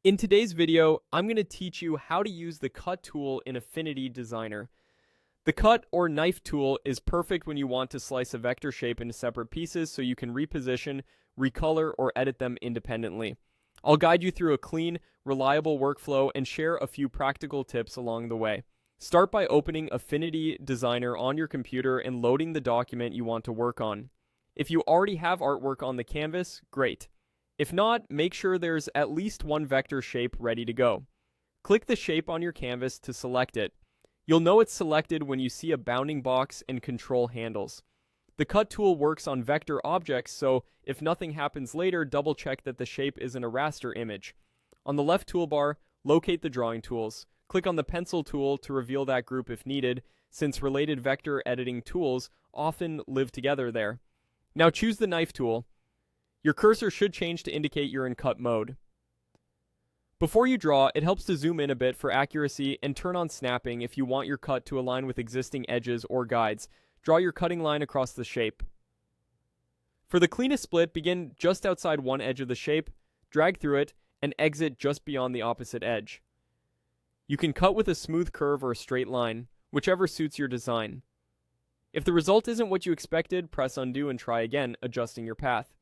In today's video, I'm going to teach you how to use the cut tool in Affinity Designer. The cut or knife tool is perfect when you want to slice a vector shape into separate pieces so you can reposition, recolor, or edit them independently. I'll guide you through a clean, reliable workflow and share a few practical tips along the way. Start by opening Affinity Designer on your computer and loading the document you want to work on. If you already have artwork on the canvas, great. If not, make sure there's at least one vector shape ready to go. Click the shape on your canvas to select it. You'll know it's selected when you see a bounding box and control handles. The cut tool works on vector objects, so if nothing happens later, double check that the shape isn't a raster image. On the left toolbar, locate the drawing tools. Click on the pencil tool to reveal that group if needed, since related vector editing tools often live together there. Now choose the knife tool. Your cursor should change to indicate you're in cut mode. Before you draw, it helps to zoom in a bit for accuracy and turn on snapping if you want your cut to align with existing edges or guides. Draw your cutting line across the shape. For the cleanest split, begin just outside one edge of the shape, drag through it, and exit just beyond the opposite edge. You can cut with a smooth curve or a straight line, whichever suits your design. If the result isn't what you expected, press undo and try again, adjusting your path.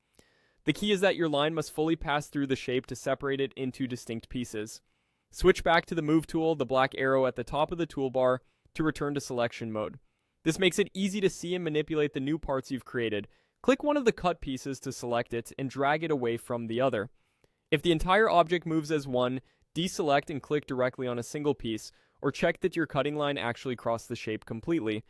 The key is that your line must fully pass through the shape to separate it into distinct pieces. Switch back to the Move tool, the black arrow at the top of the toolbar, to return to selection mode. This makes it easy to see and manipulate the new parts you've created. Click one of the cut pieces to select it and drag it away from the other. If the entire object moves as one, deselect and click directly on a single piece, or check that your cutting line actually crossed the shape completely.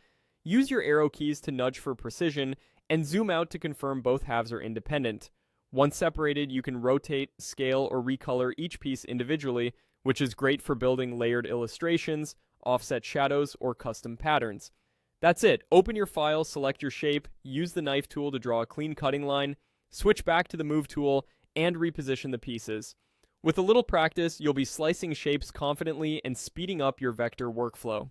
Use your arrow keys to nudge for precision, and zoom out to confirm both halves are independent. Once separated, you can rotate, scale, or recolor each piece individually, which is great for building layered illustrations, offset shadows, or custom patterns. That's it. Open your file, select your shape, use the knife tool to draw a clean cutting line, switch back to the Move tool, and reposition the pieces. With a little practice, you'll be slicing shapes confidently and speeding up your vector workflow.